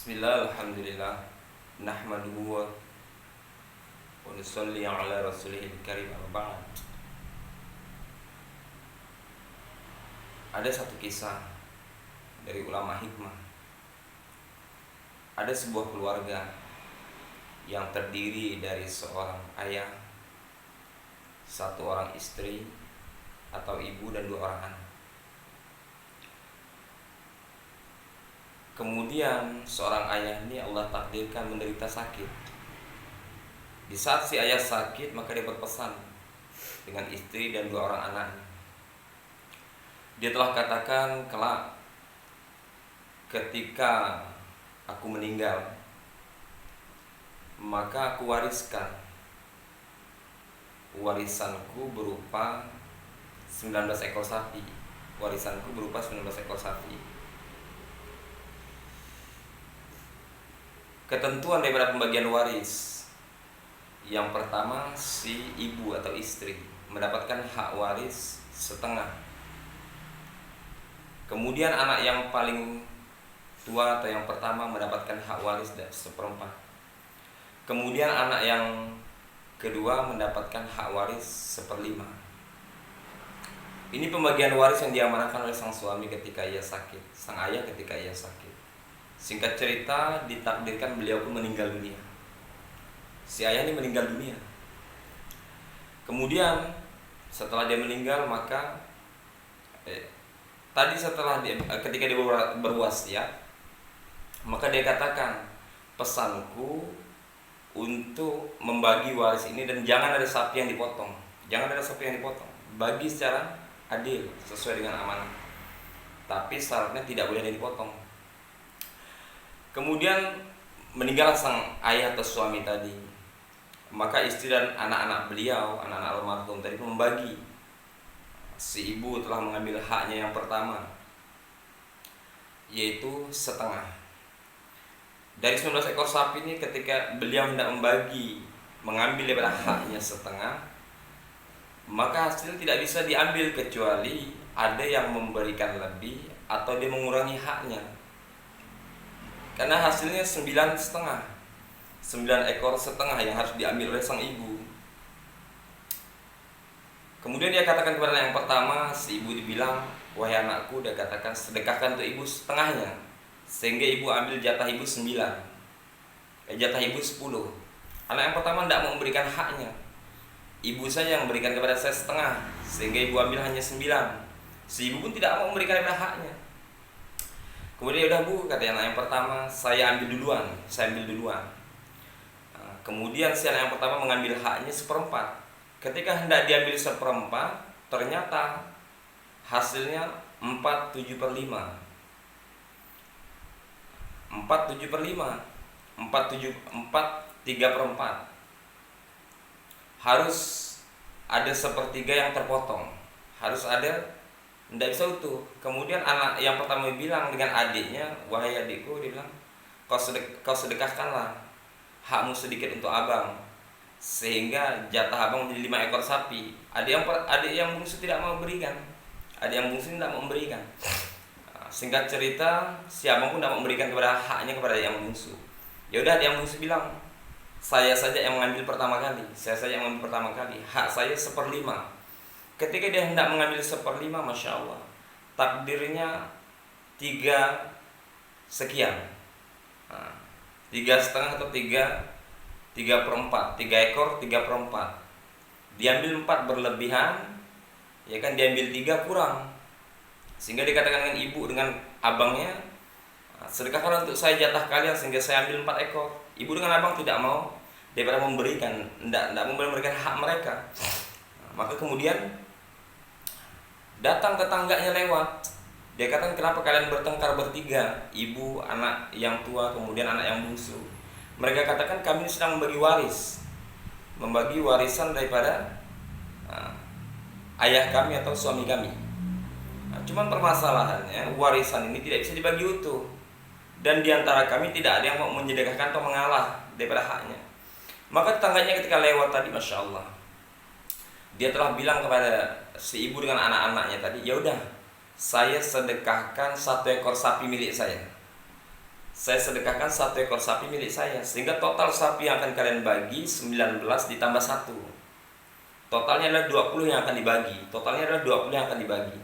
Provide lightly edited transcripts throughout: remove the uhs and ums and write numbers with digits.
Bismillah, alhamdulillah. Nahmaduhu wa nusalli ala rasulihil karim, amma ba'd. Ada satu kisah dari ulama hikmah. Ada sebuah keluarga yang terdiri dari seorang ayah, satu orang istri atau ibu, dan dua orang anak. Kemudian seorang ayah ini Allah takdirkan menderita sakit. Di saat si ayah sakit, maka dia berpesan dengan istri dan dua orang anaknya. Dia telah katakan, kelak ketika aku meninggal, maka aku wariskan warisanku berupa 19 ekor sapi. Warisanku berupa 19 ekor sapi. Ketentuan daripada pembagian waris, yang pertama, si ibu atau istri mendapatkan hak waris setengah. Kemudian anak yang paling tua atau yang pertama mendapatkan hak waris seperempat. Kemudian anak yang kedua mendapatkan hak waris seperlima. Ini pembagian waris yang diamanahkan oleh sang suami ketika ia sakit, sang ayah ketika ia sakit. Singkat cerita, ditakdirkan beliau pun meninggal dunia. Si ayah ini meninggal dunia. Kemudian setelah dia meninggal, maka ketika dia berwasiat, maka dia katakan, pesanku untuk membagi waris ini, dan jangan ada sapi yang dipotong. Jangan ada sapi yang dipotong. Bagi secara adil sesuai dengan amanah. Tapi syaratnya tidak boleh ada yang dipotong. Kemudian meninggal sang ayah atau suami tadi, maka istri dan anak-anak beliau, anak-anak almarhum tadi membagi. Si ibu telah mengambil haknya yang pertama, yaitu setengah. Dari 19 ekor sapi ini, ketika beliau hendak mengambil daripada haknya setengah, maka hasil tidak bisa diambil kecuali ada yang memberikan lebih atau dia mengurangi haknya. Karena hasilnya 9,5, 9 ekor setengah yang harus diambil oleh sang ibu. Kemudian dia katakan kepada yang pertama, si ibu dibilang, wahai anakku, dia katakan, sedekahkan untuk ibu setengahnya, sehingga ibu ambil jatah ibu 9, jatah ibu 10. Anak yang pertama tidak mau memberikan haknya. Ibu saya yang memberikan kepada saya setengah, sehingga ibu ambil hanya 9. Si ibu pun tidak mau memberikan kepada haknya. Kemudian, udah bu, kata anak yang pertama, saya ambil duluan. Kemudian si anak yang pertama mengambil haknya seperempat. Ketika hendak diambil seperempat, ternyata hasilnya 4/7/5. 4/3/4. Harus ada sepertiga yang terpotong. Harus ada, tidak bisa utuh. Kemudian anak yang pertama bilang dengan adiknya, wahai adikku, dia bilang, kau sedekahkanlah hakmu sedikit untuk abang, sehingga jatah abang menjadi 5 ekor sapi. Adik yang bungsu tidak mau berikan. Adik yang bungsu tidak mau memberikan. Singkat cerita, si abang pun tidak mau memberikan haknya kepada adik yang bungsu. Ya udah, adik yang bungsu bilang, saya saja yang mengambil pertama kali. Hak saya 1/5. Ketika dia hendak mengambil 1/5, Masya Allah, takdirnya 3 sekian, 3,5 atau 3/4, 3 ekor 3/4. Diambil 4 berlebihan, ya kan, diambil 3 kurang. Sehingga dikatakan dengan ibu, dengan abangnya, sedekahkan untuk saya jatah kalian, sehingga saya ambil 4 ekor. Ibu dengan abang tidak mau daripada memberikan, tidak mau memberikan hak mereka. Maka kemudian datang tetangganya lewat. Dia katakan, kenapa kalian bertengkar bertiga? Ibu, anak yang tua, kemudian anak yang bungsu. Mereka katakan, kami sedang membagi warisan daripada ayah kami atau suami kami. Cuman permasalahannya, warisan ini tidak bisa dibagi utuh, dan diantara kami tidak ada yang mau menyedekahkan atau mengalah daripada haknya. Maka tetangganya ketika lewat tadi, Masya Allah, dia telah bilang kepada si ibu dengan anak-anaknya tadi, ya udah, saya sedekahkan 1 ekor sapi milik saya. saya sedekahkan 1 ekor sapi milik saya, sehingga total sapi yang akan kalian bagi 19 ditambah 1. Totalnya adalah 20 yang akan dibagi. Totalnya adalah 20 yang akan dibagi.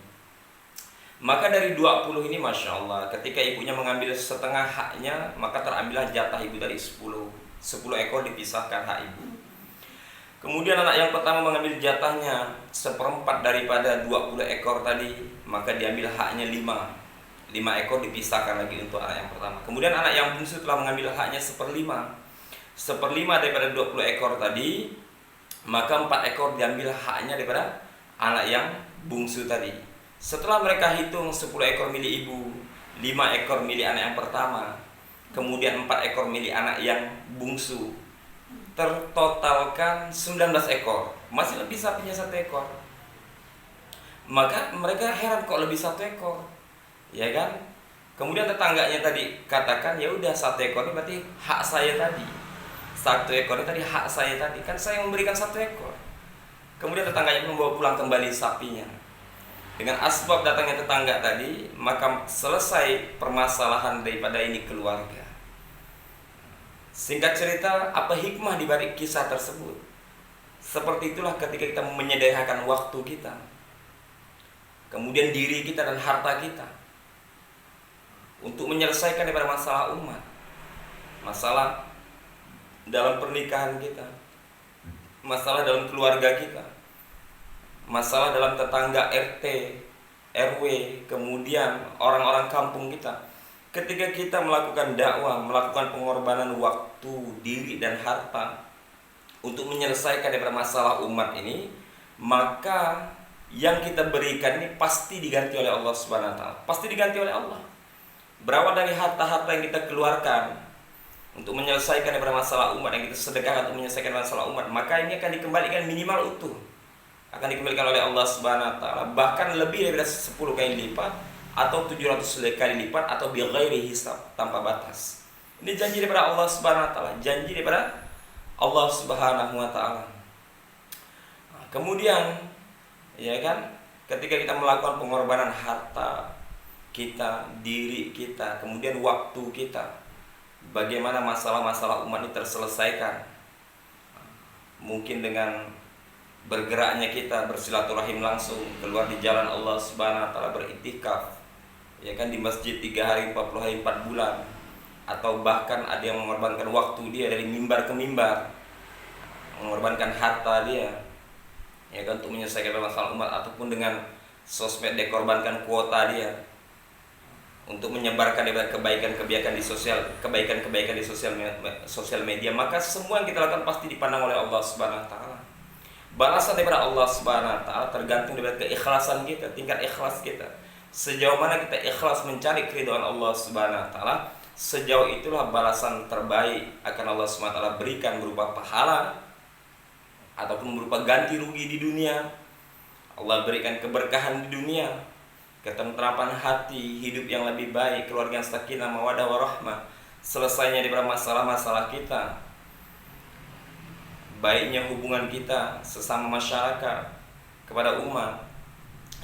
Maka dari 20 ini Masya Allah, ketika ibunya mengambil setengah haknya, maka terambillah jatah ibu dari 10 ekor dipisahkan hak ibu. Kemudian anak yang pertama mengambil jatahnya 1/4 daripada 20 ekor tadi, maka diambil haknya 5 ekor dipisahkan lagi untuk anak yang pertama. Kemudian anak yang bungsu telah mengambil haknya 1/5 daripada 20 ekor tadi, maka 4 ekor diambil haknya daripada anak yang bungsu tadi. Setelah mereka hitung 10 ekor milik ibu, 5 ekor milik anak yang pertama, kemudian 4 ekor milik anak yang bungsu, tertotalkan 19 ekor. Masih lebih sapinya 1 ekor. Maka mereka heran, kok lebih 1 ekor, ya kan? Kemudian tetangganya tadi katakan, ya udah 1 ekor ini berarti hak saya tadi. 1 ekor ini tadi hak saya tadi, kan saya memberikan 1 ekor. Kemudian tetangganya membawa pulang kembali sapinya. Dengan asbab datangnya tetangga tadi, maka selesai permasalahan daripada ini keluarga. Singkat cerita, apa hikmah di balik kisah tersebut? Seperti itulah ketika kita menyederhanakan waktu kita, kemudian diri kita dan harta kita, untuk menyelesaikan daripada masalah umat, masalah dalam pernikahan kita, masalah dalam keluarga kita, masalah dalam tetangga RT, RW, kemudian orang-orang kampung kita. Ketika kita melakukan dakwah, melakukan pengorbanan waktu, diri dan harta untuk menyelesaikan daripada masalah umat ini, maka yang kita berikan ini pasti diganti oleh Allah Subhanahu wa taala. Pasti diganti oleh Allah. Berawal dari harta-harta yang kita keluarkan untuk menyelesaikan daripada masalah umat, yang kita sedekahkan untuk menyelesaikan masalah umat, maka ini akan dikembalikan minimal utuh. Akan dikembalikan oleh Allah Subhanahu wa taala, bahkan lebih daripada 10 kali lipat atau 700 kali lipat atau bighairi hisab, tanpa batas. Ini janji daripada Allah Subhanahu wa taala, janji daripada Allah Subhanahu wa taala. Kemudian, ya kan, ketika kita melakukan pengorbanan harta kita, diri kita, kemudian waktu kita, bagaimana masalah-masalah umat ini terselesaikan? Mungkin dengan bergeraknya kita bersilaturahim langsung, keluar di jalan Allah Subhanahu wa taala, beriktikaf, ya kan, di masjid 3 hari 40 hari 4 bulan, atau bahkan ada yang mengorbankan waktu dia dari mimbar ke mimbar, mengorbankan harta dia, ya kan, untuk menyelesaikan masalah umat, ataupun dengan sosmed dia korbankan kuota dia untuk menyebarkan kebaikan-kebaikan di sosial media. Maka semua yang kita lakukan pasti dipandang oleh Allah Subhanahu wa taala. Balasan daripada Allah Subhanahu wa taala tergantung dari keikhlasan kita, tingkat ikhlas kita. Sejauh mana kita ikhlas mencari keridhaan Allah Subhanahu wa taala, sejauh itulah balasan terbaik akan Allah Subhanahu wa taala berikan, berupa pahala ataupun berupa ganti rugi di dunia. Allah berikan keberkahan di dunia, ketentraman hati, hidup yang lebih baik, keluarga yang sakinah, mawaddah warahmah, selesainya daripada masalah-masalah kita, baiknya hubungan kita sesama masyarakat kepada umat.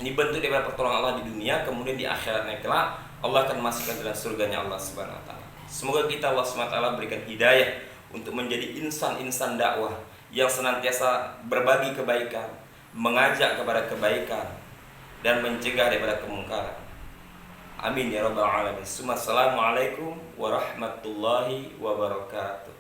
Ini bentuk daripada pertolongan Allah di dunia, kemudian di akhiratnya kelak Allah akan masukkan dalam surganya Allah Subhanahu wa taala. Semoga kita Allah Subhanahu wa taala berikan hidayah untuk menjadi insan-insan dakwah yang senantiasa berbagi kebaikan, mengajak kepada kebaikan, dan mencegah daripada kemungkaran. Amin ya rabbal alamin. Assalamualaikum warahmatullahi wabarakatuh.